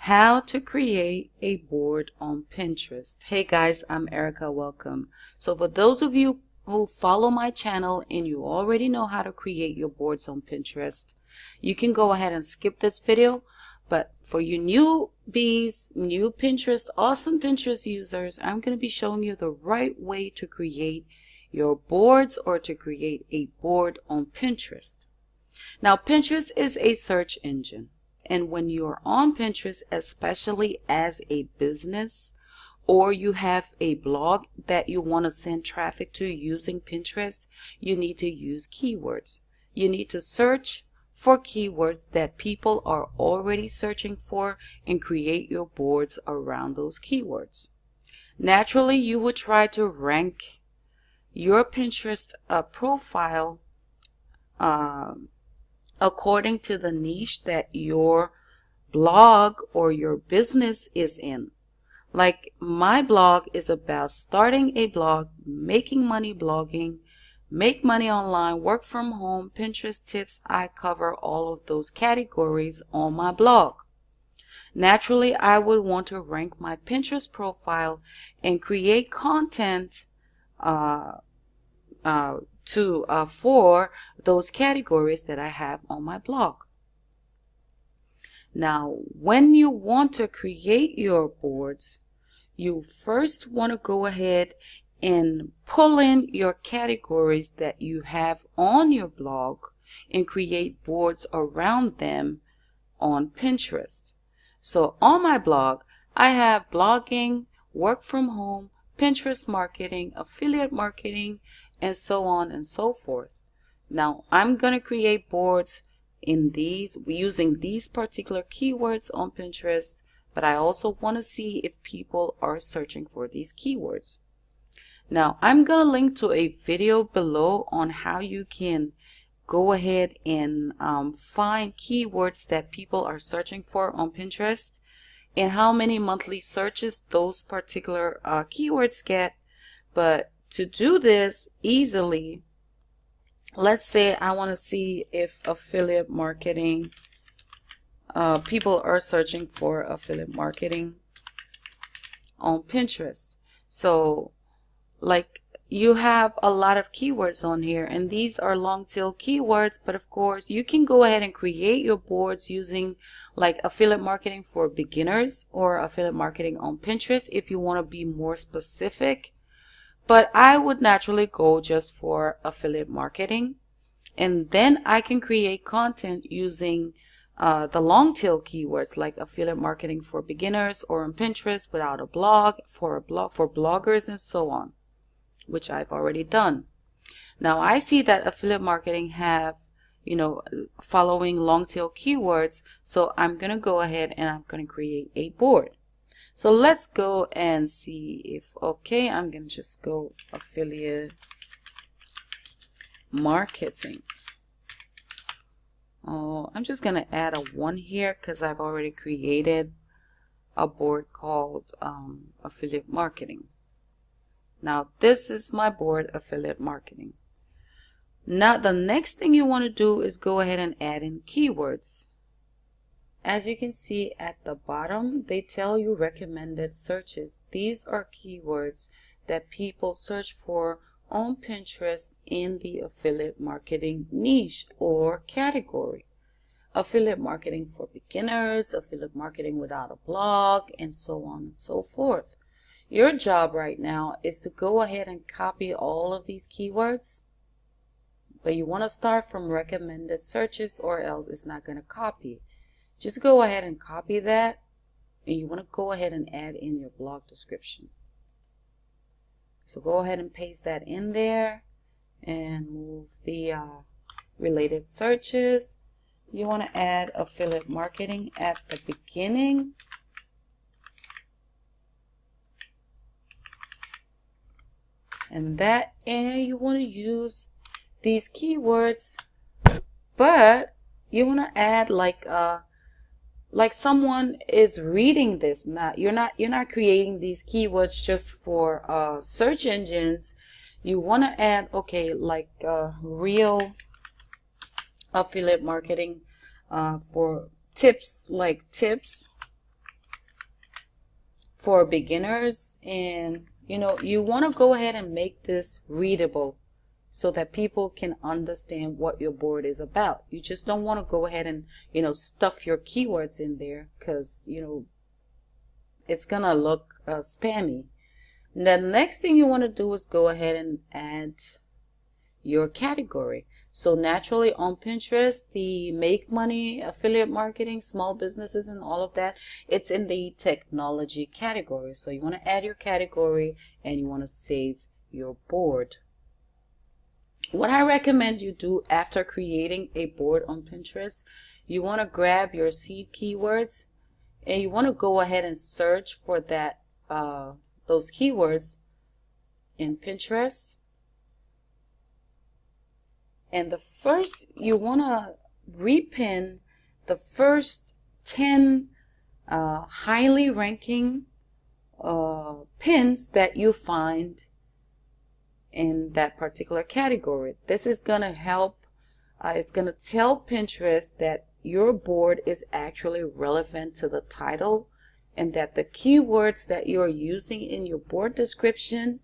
How to create a board on Pinterest. Hey guys, I'm Erica. Welcome. So for those of you who follow my channel and you already know how to create your boards on Pinterest, you can go ahead and skip this video. But for you newbies, new Pinterest, awesome Pinterest users, I'm going to be showing you the right way to create your boards or to create a board on Pinterest. Now, Pinterest is a search engine. And when you're on Pinterest, especially as a business, or you have a blog that you want to send traffic to using Pinterest, you need to use keywords. You need to search for keywords that people are already searching for and create your boards around those keywords. Naturally, you would try to rank your Pinterest profile according to the niche that your blog or your business is in. Like my blog is about starting a blog, making money blogging, make money online, work from home, Pinterest tips. I cover all of those categories on my blog. Naturally, I would want to rank my Pinterest profile and create content for those categories that I have on my blog. Now, when you want to create your boards, you first want to go ahead and pull in your categories that you have on your blog and create boards around them on Pinterest. So on my blog, I have blogging, work from home, Pinterest marketing, affiliate marketing, and so on and so forth. Now I'm going to create boards in these using these particular keywords on Pinterest, but I also want to see if people are searching for these keywords. Now I'm going to link to a video below on how you can go ahead and find keywords that people are searching for on Pinterest and how many monthly searches those particular keywords get. But to do this easily, let's say I want to see if affiliate marketing, people are searching for affiliate marketing on Pinterest. So like you have a lot of keywords on here and these are long tail keywords, but of course you can go ahead and create your boards using like affiliate marketing for beginners or affiliate marketing on Pinterest if you want to be more specific. But I would naturally go just for affiliate marketing, and then I can create content using the long tail keywords like affiliate marketing for beginners or on Pinterest without a blog, for bloggers and so on, which I've already done. Now I see that affiliate marketing have, following long tail keywords, so I'm going to go ahead and I'm going to create a board. So let's go and see if, okay, I'm going to just go affiliate marketing. I'm just going to add a 1 here because I've already created a board called affiliate marketing. Now this is my board, affiliate marketing. Now the next thing you want to do is go ahead and add in keywords. As you can see at the bottom, they tell you recommended searches. These are keywords that people search for on Pinterest in the affiliate marketing niche or category. Affiliate marketing for beginners, affiliate marketing without a blog, and so on and so forth. Your job right now is to go ahead and copy all of these keywords, but you want to start from recommended searches or else it's not going to copy. Just go ahead and copy that, and you want to go ahead and add in your blog description. So go ahead and paste that in there and move the related searches. You want to add affiliate marketing at the beginning. And you want to use these keywords, but you want to add like someone is reading this. You're not creating these keywords just for search engines. You want to add, okay, like real affiliate marketing for tips, like tips for beginners, and you want to go ahead and make this readable so that people can understand what your board is about. You just don't want to go ahead and stuff your keywords in there, because it's gonna look spammy. And the next thing you want to do is go ahead and add your category. So naturally on Pinterest, the make money, affiliate marketing, small businesses and all of that, it's in the technology category. So you want to add your category and you want to save your board. What I recommend you do after creating a board on Pinterest, you want to grab your seed keywords and you want to go ahead and search for those keywords in Pinterest. And the first, you want to repin the first 10 highly ranking pins that you find in that particular category. This is going to help, it's going to tell Pinterest that your board is actually relevant to the title and that the keywords that you're using in your board description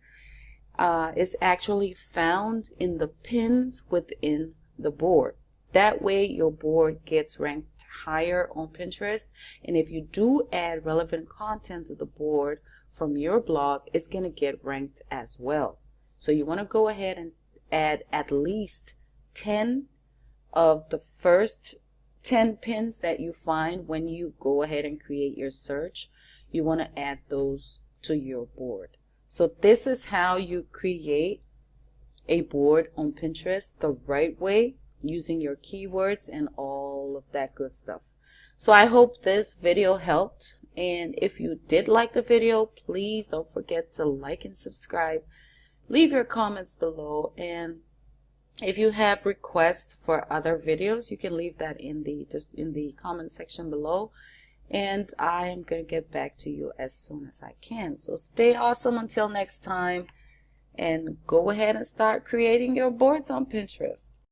is actually found in the pins within the board. That way your board gets ranked higher on Pinterest, and if you do add relevant content to the board from your blog, it's going to get ranked as well. So you want to go ahead and add at least 10 of the first 10 pins that you find when you go ahead and create your search. You want to add those to your board. So this is how you create a board on Pinterest the right way, using your keywords and all of that good stuff. So I hope this video helped, and if you did like the video, please don't forget to like and subscribe. Leave your comments below, and if you have requests for other videos, you can leave that in the comment section below. And I am going to get back to you as soon as I can. So stay awesome until next time, and go ahead and start creating your boards on Pinterest.